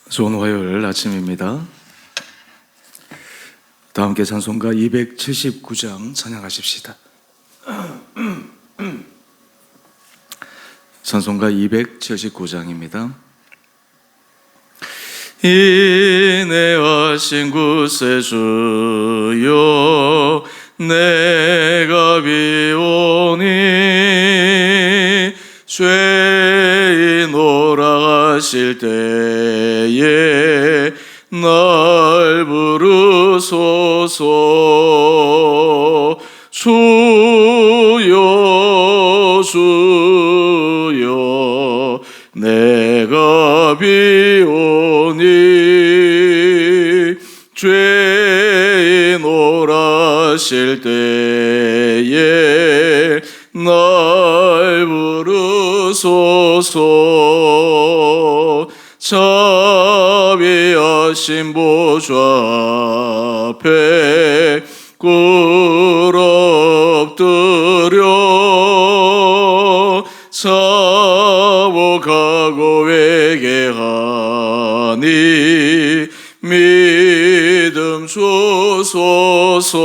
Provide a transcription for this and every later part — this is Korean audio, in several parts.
좋은 화요일 아침입니다. 다 함께 찬송가 279장 찬양하십시다. 찬송가 279장입니다. 인내하신 구세주여 내가 비오니 죄인오라 하실 때에 날 부르소서. 주여 주여 내가 비오니 죄인오라 하실 때에 날 부르소서. 자비하신 보좌 앞에 꿇어엎드려 사복하고 회개하니 믿음 주소서.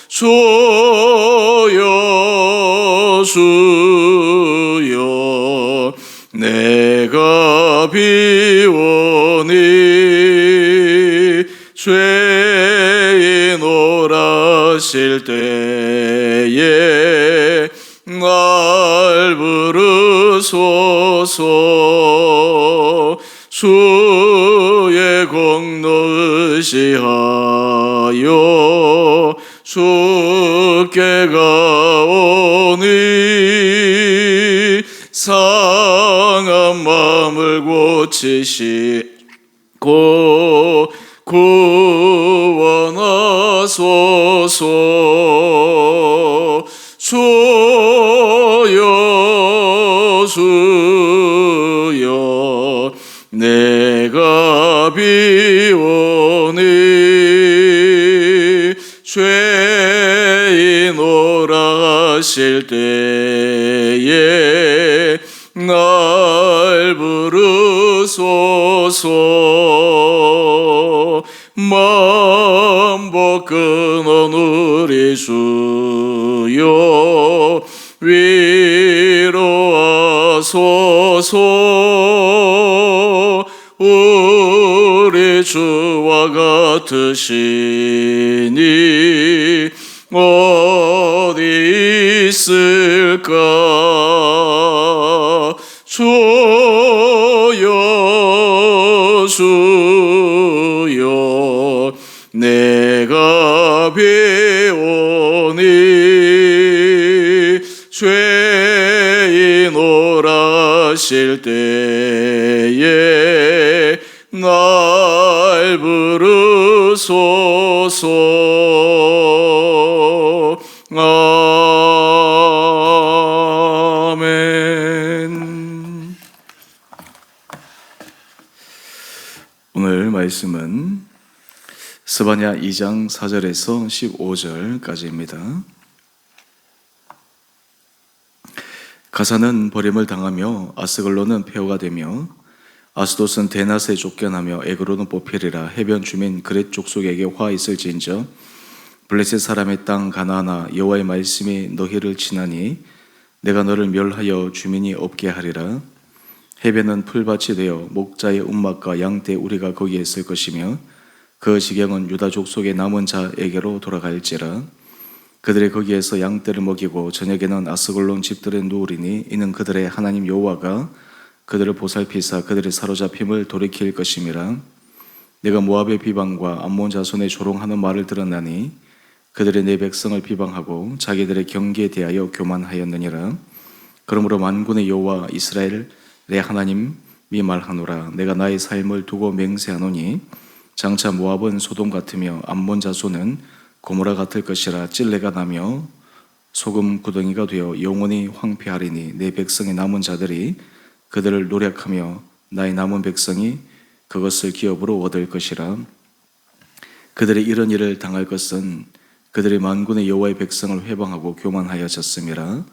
주여 주여 내가 비오니 죄인오라 하실 때에 날 부르소서. 주의 공로 의지하여 주께 가오니 상한 마음을 고치시고 구원하소서. 주여 주여 내가 비오니 죄인오라 하실 때에 날 부르소서. 만복 끊은 우리 주여 위로하소서. 우리 주와 같으시니 어디 있을까. 주여 주여 내가 비오니 죄인오라 하실 때에 날 부르소서. 아멘. 오늘 말씀은 스바냐 2장 4절에서 15절까지입니다. 가사는 버림을 당하며 아스글론은 폐허가 되며 아스돗은 데낫에 쫓겨나며 에그로는 뽑히리라. 해변 주민 그렛 족속에게 화 있을진저 블레셋 사람의 땅 가나안아 여호와의 말씀이 너희를 치나니 내가 너를 멸하여 주민이 없게 하리라. 해변은 풀밭이 되어 목자의 움막과 양떼 우리가 거기에 있을 것이며 그 지경은 유다 족속의 남은 자에게로 돌아갈지라. 그들이 거기에서 양떼를 먹이고 저녁에는 아스글론 집들에 누우리니 이는 그들의 하나님 여호와가 그들을 보살피사 그들의 사로잡힘을 돌이킬 것임이라. 내가 모압의 비방과 암몬 자손의 조롱하는 말을 들었나니 그들이 내 백성을 비방하고 자기들의 경계에 대하여 교만하였느니라. 그러므로 만군의 여호와 이스라엘의 하나님이 말하노라. 내가 나의 삶을 두고 맹세하노니 장차 모압은 소돔 같으며 암몬 자손은 고모라 같을 것이라. 찔레가 나며 소금 구덩이가 되어 영원히 황폐하리니 내 백성의 남은 자들이 그들을 노력하며 나의 남은 백성이 그것을 기업으로 얻을 것이라. 그들이 이런 일을 당할 것은 그들이 만군의 여호와의 백성을 회방하고 교만하여졌음이라.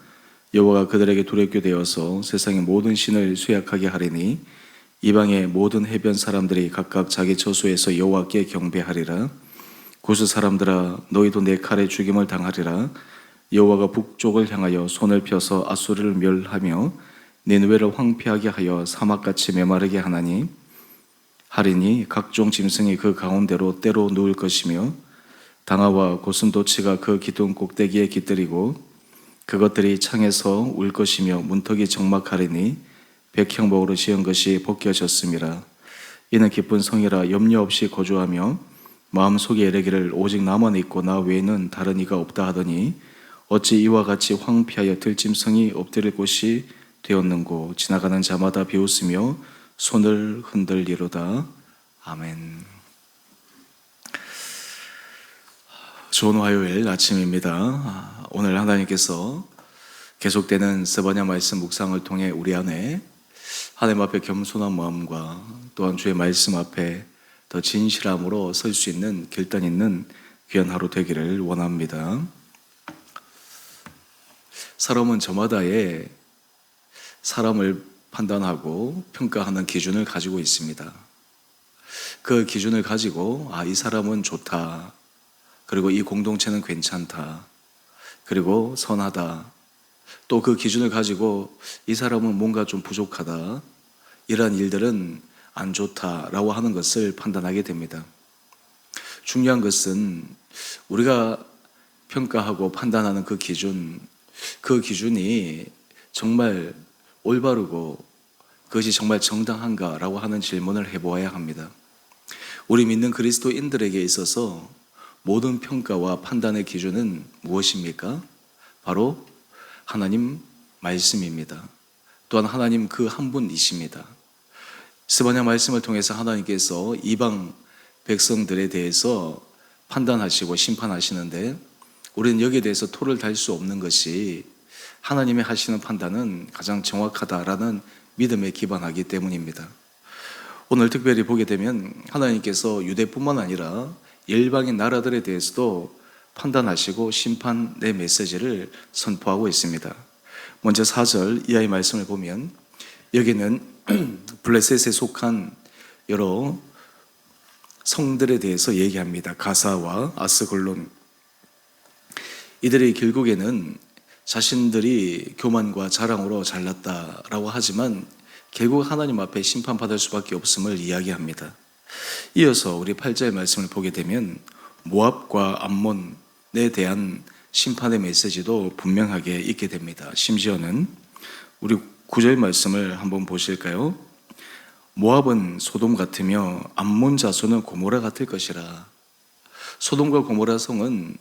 여호와가 그들에게 두렵게 되어서 세상의 모든 신을 쇠약하게 하리니 이방의 모든 해변 사람들이 각각 자기 처소에서 여호와께 경배하리라. 구스 사람들아 너희도 내 칼에 죽임을 당하리라. 여호와가 북쪽을 향하여 손을 펴서 아수르를 멸하며 니느웨를 황폐하게 하여 사막같이 메마르게 하리니 각종 짐승이 그 가운데로 때로 누울 것이며 당아와 고슴도치가 그 기둥 꼭대기에 깃들이고 그것들이 창에서 울 것이며 문턱이 적막하리니 백향목으로 지은 것이 벗겨졌음이라. 이는 기쁜 성이라 염려 없이 거주하며 마음속에 이르기를 오직 나만 있고 나 외에는 다른 이가 없다 하더니 어찌 이와 같이 황폐하여 들짐승이 엎드릴 곳이 되었는고. 지나가는 자마다 비웃으며 손을 흔들리로다. 아멘. 좋은 화요일 아침입니다. 오늘 하나님께서 계속되는 스바냐 말씀 묵상을 통해 우리 안에 하나님 앞에 겸손한 마음과 또한 주의 말씀 앞에 더 진실함으로 설 수 있는 결단 있는 귀한 하루 되기를 원합니다. 사람은 저마다의 사람을 판단하고 평가하는 기준을 가지고 있습니다. 그 기준을 가지고 이 사람은 좋다, 그리고 이 공동체는 괜찮다, 그리고 선하다, 또 그 기준을 가지고 이 사람은 뭔가 좀 부족하다, 이러한 일들은 안 좋다라고 하는 것을 판단하게 됩니다. 중요한 것은 우리가 평가하고 판단하는 그 기준이 정말 올바르고 그것이 정말 정당한가라고 하는 질문을 해보아야 합니다. 우리 믿는 그리스도인들에게 있어서 모든 평가와 판단의 기준은 무엇입니까? 바로 하나님 말씀입니다. 또한 하나님 그 한 분이십니다. 스바냐 말씀을 통해서 하나님께서 이방 백성들에 대해서 판단하시고 심판하시는데 우리는 여기에 대해서 토를 달 수 없는 것이 하나님의 하시는 판단은 가장 정확하다라는 믿음에 기반하기 때문입니다. 오늘 특별히 보게 되면 하나님께서 유대뿐만 아니라 열방의 나라들에 대해서도 판단하시고 심판의 메시지를 선포하고 있습니다. 먼저 4절 이하의 말씀을 보면 여기는 블레셋에 속한 여러 성들에 대해서 얘기합니다. 가사와 아스글론, 이들이 결국에는 자신들이 교만과 자랑으로 잘났다라고 하지만 결국 하나님 앞에 심판받을 수밖에 없음을 이야기합니다. 이어서 우리 8절 말씀을 보게 되면 모압과 암몬에 대한 심판의 메시지도 분명하게 있게 됩니다. 심지어는 우리 9절 말씀을 한번 보실까요? 모압은 소돔 같으며 암몬 자손은 고모라 같을 것이라. 소돔과 고모라 성은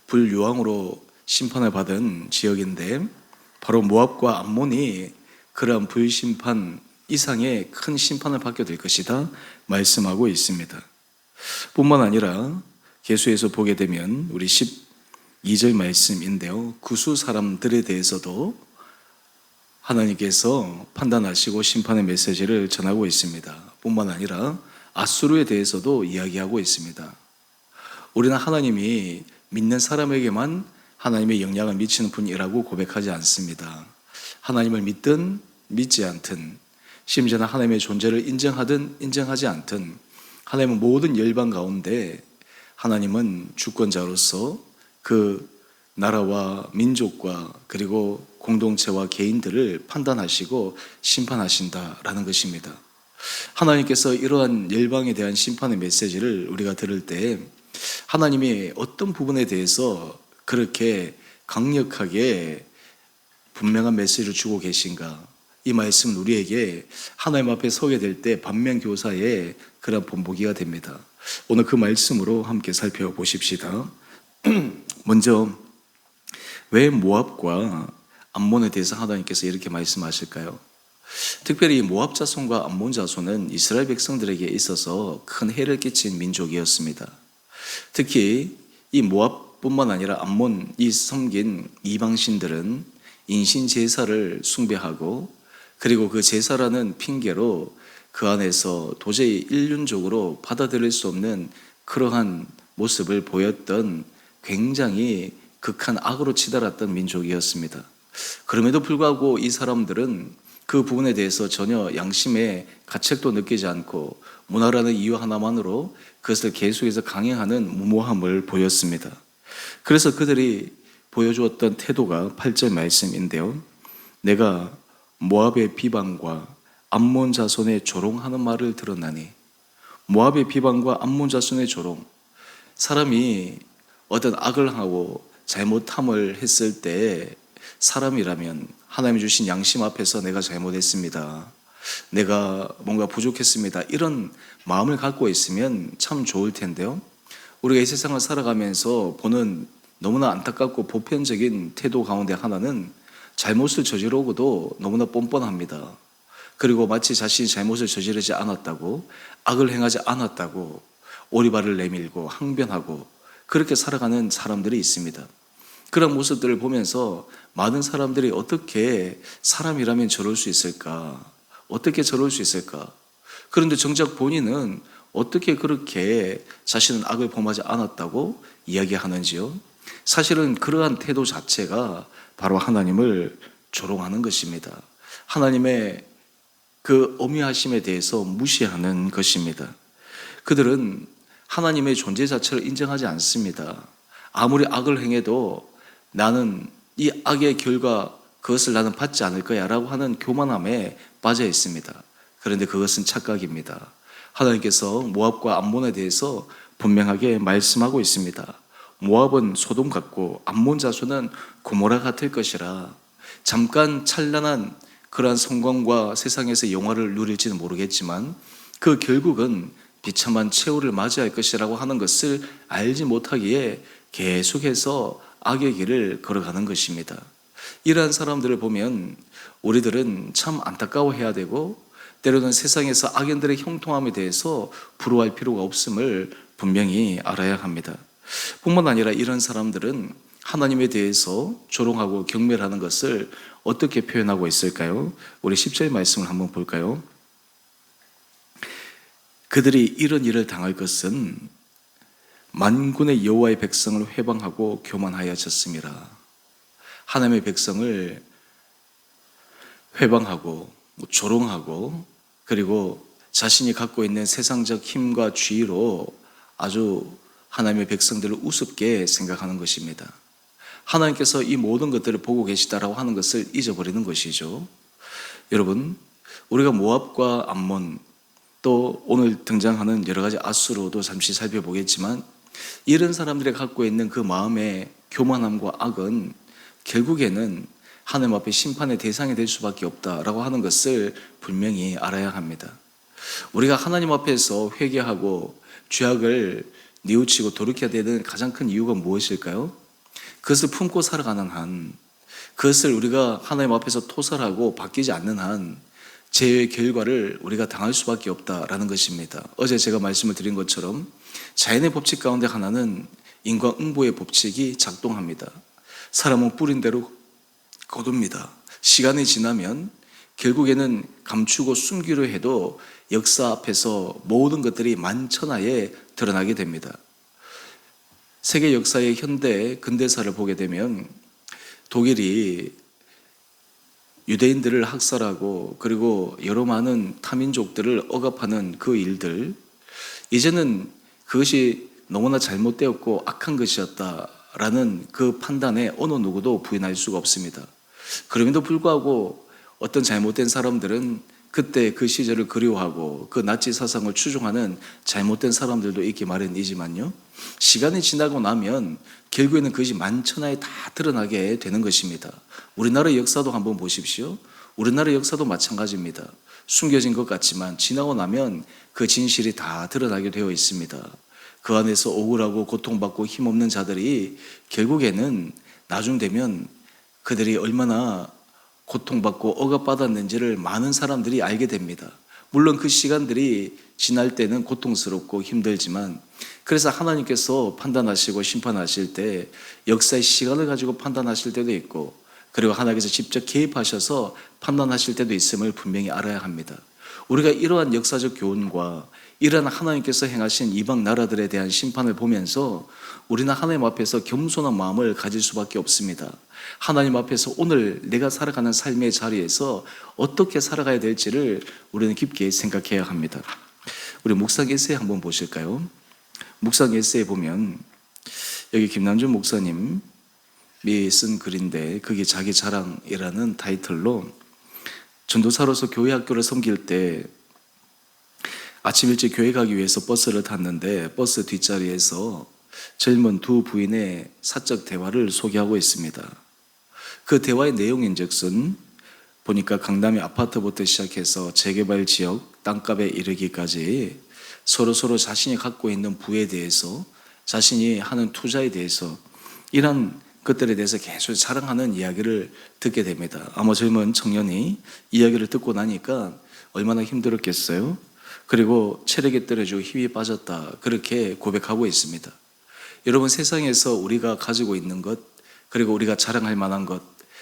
불유황으로 심판을 받은 지역인데 바로 모압과 암몬이 그러한 불심판 이상의 큰 심판을 받게 될 것이다 말씀하고 있습니다. 뿐만 아니라 계수에서 보게 되면 우리 12절 말씀인데요, 구수 사람들에 대해서도 하나님께서 판단하시고 심판의 메시지를 전하고 있습니다. 뿐만 아니라 아수르에 대해서도 이야기하고 있습니다. 우리는 하나님이 믿는 사람에게만 하나님의 영향을 미치는 분이라고 고백하지 않습니다. 하나님을 믿든 믿지 않든, 심지어는 하나님의 존재를 인정하든 인정하지 않든 하나님은 모든 열방 가운데 하나님은 주권자로서 그 나라와 민족과 그리고 공동체와 개인들을 판단하시고 심판하신다라는 것입니다. 하나님께서 이러한 열방에 대한 심판의 메시지를 우리가 들을 때 하나님이 어떤 부분에 대해서 그렇게 강력하게 분명한 메시지를 주고 계신가, 이 말씀은 우리에게 하나님 앞에 서게 될 때 반면교사의 그런 본보기가 됩니다. 오늘 그 말씀으로 함께 살펴보십시다. 먼저 왜 모압과 암몬에 대해서 하나님께서 이렇게 말씀하실까요? 특별히 모압 자손과 암몬 자손은 이스라엘 백성들에게 있어서 큰 해를 끼친 민족이었습니다. 특히 이 모압뿐만 아니라 암몬이 섬긴 이방신들은 인신 제사를 숭배하고 그리고 그 제사라는 핑계로 그 안에서 도저히 인륜적으로 받아들일 수 없는 그러한 모습을 보였던 굉장히 극한 악으로 치달았던 민족이었습니다. 그럼에도 불구하고 이 사람들은 그 부분에 대해서 전혀 양심의 가책도 느끼지 않고 문화라는 이유 하나만으로 그것을 계속해서 강행하는 무모함을 보였습니다. 그래서 그들이 보여주었던 태도가 8절 말씀인데요. 내가 모압의 비방과 암몬 자손의 조롱하는 말을 들었나니. 모압의 비방과 암몬 자손의 조롱. 사람이 어떤 악을 하고 잘못함을 했을 때 사람이라면 하나님이 주신 양심 앞에서 내가 잘못했습니다, 내가 뭔가 부족했습니다, 이런 마음을 갖고 있으면 참 좋을 텐데요. 우리가 이 세상을 살아가면서 보는 너무나 안타깝고 보편적인 태도 가운데 하나는 잘못을 저지르고도 너무나 뻔뻔합니다. 그리고 마치 자신이 잘못을 저지르지 않았다고, 악을 행하지 않았다고 오리발을 내밀고 항변하고 그렇게 살아가는 사람들이 있습니다. 그런 모습들을 보면서 많은 사람들이 어떻게 사람이라면 저럴 수 있을까? 어떻게 저럴 수 있을까? 그런데 정작 본인은 어떻게 그렇게 자신은 악을 범하지 않았다고 이야기하는지요? 사실은 그러한 태도 자체가 바로 하나님을 조롱하는 것입니다. 하나님의 그 어미하심에 대해서 무시하는 것입니다. 그들은 하나님의 존재 자체를 인정하지 않습니다. 아무리 악을 행해도 나는 이 악의 결과 그것을 나는 받지 않을 거야 라고 하는 교만함에 빠져 있습니다. 그런데 그것은 착각입니다. 하나님께서 모압과 암몬에 대해서 분명하게 말씀하고 있습니다. 모압은 소돔 같고 암몬 자손은 고모라 같을 것이라. 잠깐 찬란한 그러한 성광과 세상에서 영화를 누릴지는 모르겠지만 그 결국은 비참한 최후를 맞이할 것이라고 하는 것을 알지 못하기에 계속해서 악의 길을 걸어가는 것입니다. 이러한 사람들을 보면 우리들은 참 안타까워해야 되고 때로는 세상에서 악인들의 형통함에 대해서 부러워할 필요가 없음을 분명히 알아야 합니다. 뿐만 아니라 이런 사람들은 하나님에 대해서 조롱하고 경멸하는 것을 어떻게 표현하고 있을까요? 우리 10절 말씀을 한번 볼까요? 그들이 이런 일을 당할 것은 만군의 여호와의 백성을 회방하고 교만하여졌습니다. 하나님의 백성을 회방하고 조롱하고 그리고 자신이 갖고 있는 세상적 힘과 지위로 아주 하나님의 백성들을 우습게 생각하는 것입니다. 하나님께서 이 모든 것들을 보고 계시다라고 하는 것을 잊어버리는 것이죠. 여러분, 우리가 모압과 암몬 또 오늘 등장하는 여러 가지 아수르도 잠시 살펴보겠지만 이런 사람들이 갖고 있는 그 마음의 교만함과 악은 결국에는 하나님 앞에 심판의 대상이 될 수밖에 없다라고 하는 것을 분명히 알아야 합니다. 우리가 하나님 앞에서 회개하고 죄악을 뉘우치고 돌이켜야 되는 가장 큰 이유가 무엇일까요? 그것을 품고 살아가는 한, 그것을 우리가 하나님 앞에서 토설하고 바뀌지 않는 한 죄의 결과를 우리가 당할 수밖에 없다라는 것입니다. 어제 제가 말씀을 드린 것처럼 자연의 법칙 가운데 하나는 인과응보의 법칙이 작동합니다. 사람은 뿌린 대로 거둡니다. 시간이 지나면 결국에는 감추고 숨기려 해도 역사 앞에서 모든 것들이 만천하에 드러나게 됩니다. 세계 역사의 현대 근대사를 보게 되면 독일이 유대인들을 학살하고 그리고 여러 많은 타민족들을 억압하는 그 일들, 이제는 그것이 너무나 잘못되었고 악한 것이었다라는 그 판단에 어느 누구도 부인할 수가 없습니다. 그럼에도 불구하고 어떤 잘못된 사람들은 그때 그 시절을 그리워하고 그 나치 사상을 추종하는 잘못된 사람들도 있기 마련이지만요, 시간이 지나고 나면 결국에는 그것이 만천하에 다 드러나게 되는 것입니다. 우리나라 역사도 한번 보십시오. 우리나라 역사도 마찬가지입니다. 숨겨진 것 같지만 지나고 나면 그 진실이 다 드러나게 되어 있습니다. 그 안에서 억울하고 고통받고 힘없는 자들이 결국에는 나중 되면 그들이 얼마나 고통받고 억압받았는지를 많은 사람들이 알게 됩니다. 물론 그 시간들이 지날 때는 고통스럽고 힘들지만, 그래서 하나님께서 판단하시고 심판하실 때 역사의 시간을 가지고 판단하실 때도 있고, 그리고 하나님께서 직접 개입하셔서 판단하실 때도 있음을 분명히 알아야 합니다. 우리가 이러한 역사적 교훈과 이런 하나님께서 행하신 이방 나라들에 대한 심판을 보면서 우리는 하나님 앞에서 겸손한 마음을 가질 수밖에 없습니다. 하나님 앞에서 오늘 내가 살아가는 삶의 자리에서 어떻게 살아가야 될지를 우리는 깊게 생각해야 합니다. 우리 묵상 에세이 한번 보실까요? 묵상 에세이 보면 여기 김남준 목사님이 쓴 글인데, 그게 자기 자랑이라는 타이틀로 전도사로서 교회 학교를 섬길 때 아침 일찍 교회 가기 위해서 버스를 탔는데 버스 뒷자리에서 젊은 두 부인의 사적 대화를 소개하고 있습니다. 그 대화의 내용인즉슨 보니까 강남의 아파트부터 시작해서 재개발 지역 땅값에 이르기까지 서로 자신이 갖고 있는 부에 대해서, 자신이 하는 투자에 대해서, 이런 것들에 대해서 계속 자랑하는 이야기를 듣게 됩니다. 아마 젊은 청년이 이야기를 듣고 나니까 얼마나 힘들었겠어요. 그리고 체력이 떨어지고 힘이 빠졌다, 그렇게 고백하고 있습니다. 여러분, 세상에서 우리가 가지고 있는 것, 그리고 우리가 자랑할 만한 것,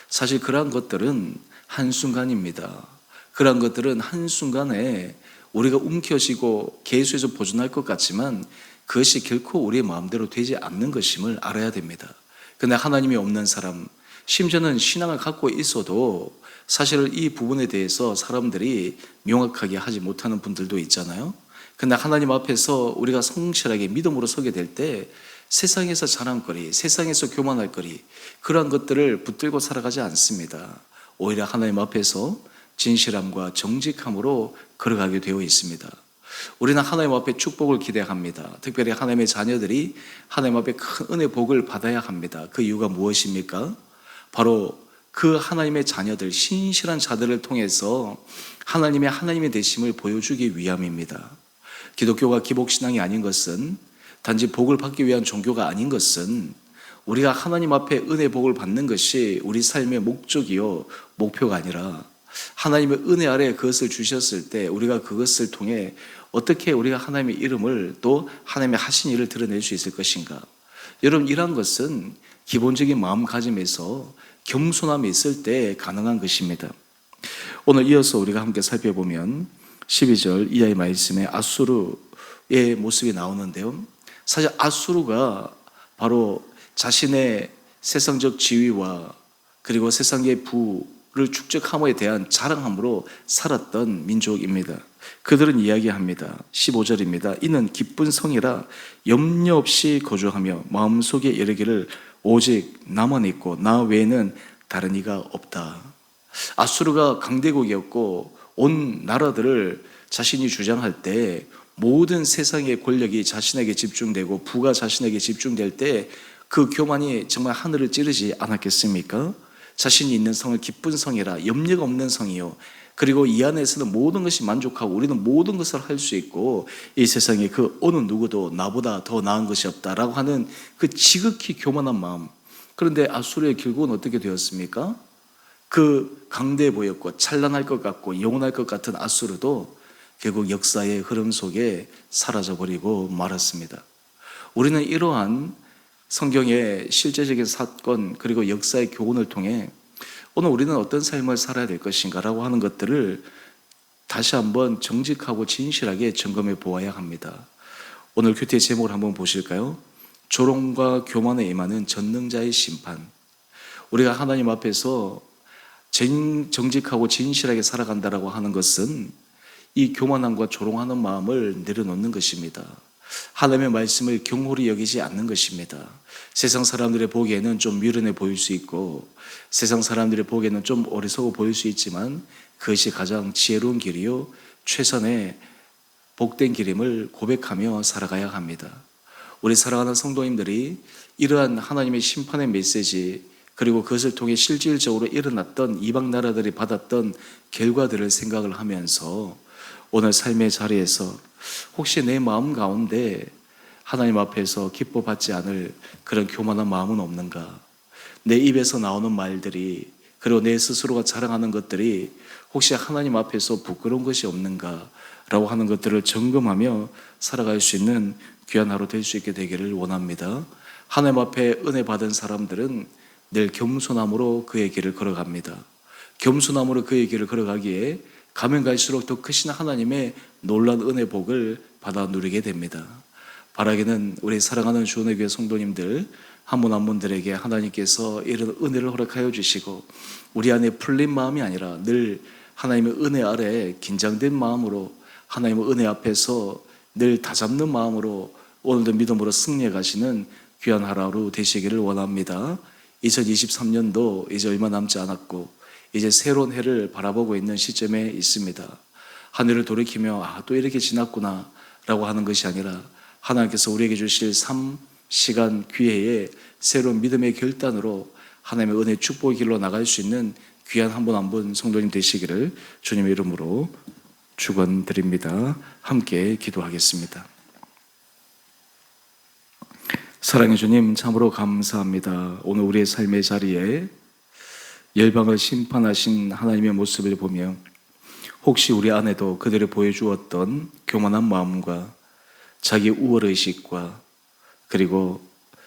사실 그러한 것들은 한순간입니다. 그러한 것들은 한순간에 우리가 움켜쥐고 계속해서 보존할 것 같지만 그것이 결코 우리의 마음대로 되지 않는 것임을 알아야 됩니다. 그런데 하나님이 없는 사람, 심지어는 신앙을 갖고 있어도 사실 이 부분에 대해서 사람들이 명확하게 하지 못하는 분들도 있잖아요. 그런데 하나님 앞에서 우리가 성실하게 믿음으로 서게 될 때 세상에서 자랑거리, 세상에서 교만할 거리, 그러한 것들을 붙들고 살아가지 않습니다. 오히려 하나님 앞에서 진실함과 정직함으로 걸어가게 되어 있습니다. 우리는 하나님 앞에 축복을 기대합니다. 특별히 하나님의 자녀들이 하나님 앞에 큰 은혜 복을 받아야 합니다. 그 이유가 무엇입니까? 바로 그 하나님의 자녀들, 신실한 자들을 통해서 하나님의 되심을 보여주기 위함입니다. 기독교가 기복신앙이 아닌 것은, 단지 복을 받기 위한 종교가 아닌 것은, 우리가 하나님 앞에 은혜 복을 받는 것이 우리 삶의 목적이요 목표가 아니라, 하나님의 은혜 아래 그것을 주셨을 때 우리가 그것을 통해 어떻게 우리가 하나님의 이름을, 또 하나님의 하신 일을 드러낼 수 있을 것인가. 여러분, 이러한 것은 기본적인 마음가짐에서 겸손함이 있을 때 가능한 것입니다. 오늘 이어서 우리가 함께 살펴보면 12절 이하의 말씀에 아수르의 모습이 나오는데요, 사실 아수르가 바로 자신의 세상적 지위와 그리고 세상의 부를 축적함에 대한 자랑함으로 살았던 민족입니다. 그들은 이야기합니다. 15절입니다. 이는 기쁜 성이라 염려 없이 거주하며 마음속에 이르기를 오직 나만 있고 나 외에는 다른 이가 없다. 아수르가 강대국이었고 온 나라들을 자신이 주장할 때 모든 세상의 권력이 자신에게 집중되고 부가 자신에게 집중될 때 그 교만이 정말 하늘을 찌르지 않았겠습니까? 자신이 있는 성을 기쁜 성이라, 염려가 없는 성이요, 그리고 이 안에서는 모든 것이 만족하고 우리는 모든 것을 할 수 있고 이 세상에 그 어느 누구도 나보다 더 나은 것이 없다라고 하는 그 지극히 교만한 마음. 그런데 아수르의 결국은 어떻게 되었습니까? 그 강대해 보였고 찬란할 것 같고 영원할 것 같은 아수르도 결국 역사의 흐름 속에 사라져버리고 말았습니다. 우리는 이러한 성경의 실제적인 사건 그리고 역사의 교훈을 통해 오늘 우리는 어떤 삶을 살아야 될 것인가 라고 하는 것들을 다시 한번 정직하고 진실하게 점검해 보아야 합니다. 오늘 큐티의 제목을 한번 보실까요? 조롱과 교만에 임하는 전능자의 심판. 우리가 하나님 앞에서 정직하고 진실하게 살아간다라고 하는 것은 이 교만함과 조롱하는 마음을 내려놓는 것입니다. 하나님의 말씀을 경홀히 여기지 않는 것입니다. 세상 사람들의 보기에는 좀 미련해 보일 수 있고 세상 사람들의 보기에는 좀 어리석어 보일 수 있지만 그것이 가장 지혜로운 길이요 최선의 복된 길임을 고백하며 살아가야 합니다. 우리 사랑하는 성도님들이 이러한 하나님의 심판의 메시지, 그리고 그것을 통해 실질적으로 일어났던 이방 나라들이 받았던 결과들을 생각을 하면서 오늘 삶의 자리에서 혹시 내 마음 가운데 하나님 앞에서 기뻐받지 않을 그런 교만한 마음은 없는가? 내 입에서 나오는 말들이, 그리고 내 스스로가 자랑하는 것들이 혹시 하나님 앞에서 부끄러운 것이 없는가? 라고 하는 것들을 점검하며 살아갈 수 있는 귀한 하루 될 수 있게 되기를 원합니다. 하나님 앞에 은혜 받은 사람들은 늘 겸손함으로 그의 길을 걸어갑니다. 겸손함으로 그의 길을 걸어가기에 가면 갈수록 더 크신 하나님의 놀라운 은혜 복을 받아 누리게 됩니다. 바라기는 우리 사랑하는 주원의 교회 성도님들 한 분 한 분들에게 하나님께서 이런 은혜를 허락하여 주시고 우리 안에 풀린 마음이 아니라 늘 하나님의 은혜 아래 긴장된 마음으로 하나님의 은혜 앞에서 늘 다잡는 마음으로 오늘도 믿음으로 승리해 가시는 귀한 하루 되시기를 원합니다. 2023년도 이제 얼마 남지 않았고 이제 새로운 해를 바라보고 있는 시점에 있습니다. 한 해를 돌이키며 또 이렇게 지났구나 라고 하는 것이 아니라 하나님께서 우리에게 주실 삶, 시간, 기회에 새로운 믿음의 결단으로 하나님의 은혜 축복의 길로 나갈 수 있는 귀한 한 분 한 분 성도님 되시기를 주님의 이름으로 축원드립니다. 함께 기도하겠습니다. 사랑의 주님, 참으로 감사합니다. 오늘 우리의 삶의 자리에 열방을 심판하신 하나님의 모습을 보며 혹시 우리 안에도 그들이 보여주었던 교만한 마음과 자기 우월의식과 그리고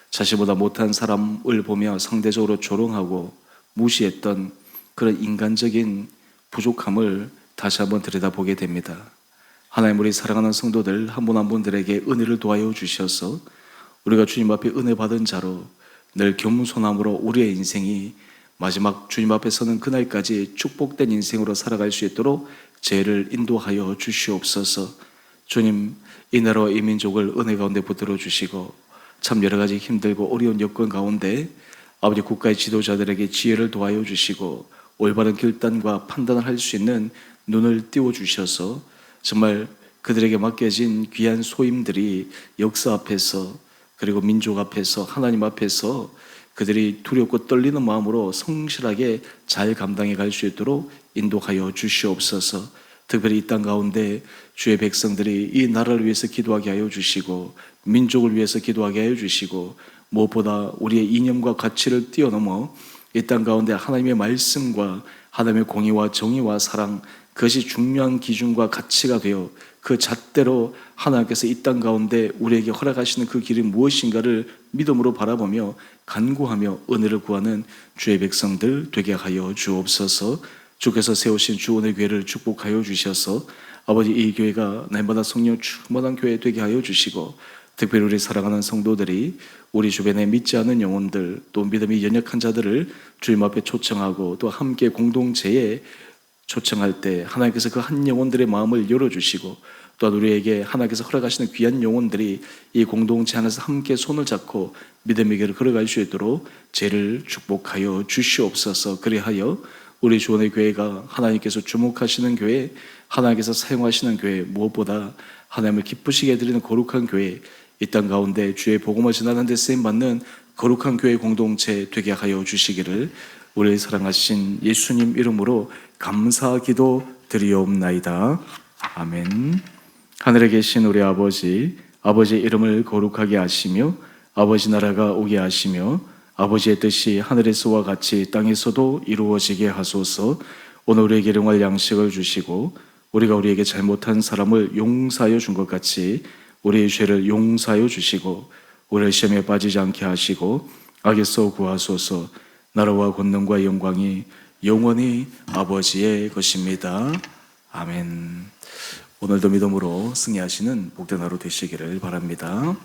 자신보다 못한 사람을 보며 상대적으로 조롱하고 무시했던 그런 인간적인 부족함을 다시 한번 들여다보게 됩니다. 하나님, 우리 사랑하는 성도들 한 분 한 분들에게 은혜를 도와여 주셔서 우리가 주님 앞에 은혜 받은 자로 늘 겸손함으로 우리의 인생이 마지막 주님 앞에 서는 그날까지 축복된 인생으로 살아갈 수 있도록 죄를 인도하여 주시옵소서. 주님, 이 나라와 이 민족을 은혜 가운데 붙들어 주시고 참 여러 가지 힘들고 어려운 여건 가운데 아버지 국가의 지도자들에게 지혜를 도와여 주시고 올바른 결단과 판단을 할 수 있는 눈을 띄워 주셔서 정말 그들에게 맡겨진 귀한 소임들이 역사 앞에서 그리고 민족 앞에서 하나님 앞에서 그들이 두렵고 떨리는 마음으로 성실하게 잘 감당해 갈 수 있도록 인도하여 주시옵소서. 특별히 이 땅 가운데 주의 백성들이 이 나라를 위해서 기도하게 하여 주시고 민족을 위해서 기도하게 하여 주시고 무엇보다 우리의 이념과 가치를 뛰어넘어 이 땅 가운데 하나님의 말씀과 하나님의 공의와 정의와 사랑, 그것이 중요한 기준과 가치가 되어 그 잣대로 하나님께서 이 땅 가운데 우리에게 허락하시는 그 길이 무엇인가를 믿음으로 바라보며 간구하며 은혜를 구하는 주의 백성들 되게 하여 주옵소서. 주께서 세우신 주원의 교회를 축복하여 주셔서 아버지 이 교회가 날마다 성령 충만한 교회 되게 하여 주시고 특별히 우리 사랑하는 성도들이 우리 주변에 믿지 않는 영혼들 또 믿음이 연약한 자들을 주님 앞에 초청하고 또 함께 공동체에 초청할 때 하나님께서 그 한 영혼들의 마음을 열어주시고 또한 우리에게 하나님께서 허락하시는 귀한 영혼들이 이 공동체 안에서 함께 손을 잡고 믿음의 길을 걸어갈 수 있도록 죄를 축복하여 주시옵소서. 그리하여 우리 주원의 교회가 하나님께서 주목하시는 교회, 하나님께서 사용하시는 교회, 무엇보다 하나님을 기쁘시게 해드리는 거룩한 교회, 이 땅 가운데 주의 복음을 전하는 데 쓰임받는 거룩한 교회 공동체 되게 하여 주시기를 우리를 사랑하신 예수님 이름으로 감사기도 드리옵나이다. 아멘. 하늘에 계신 우리 아버지, 아버지의 이름을 거룩하게 하시며 아버지 나라가 오게 하시며 아버지의 뜻이 하늘에서와 같이 땅에서도 이루어지게 하소서. 오늘 우리에게 일용할 양식을 주시고 우리가 우리에게 잘못한 사람을 용서하여 준 것 같이 우리의 죄를 용서하여 주시고 우리를 시험에 빠지지 않게 하시고 악에서 구하소서. 나라와 권능과 영광이 영원히 아버지의 것입니다. 아멘. 오늘도 믿음으로 승리하시는 복된 하루 되시기를 바랍니다.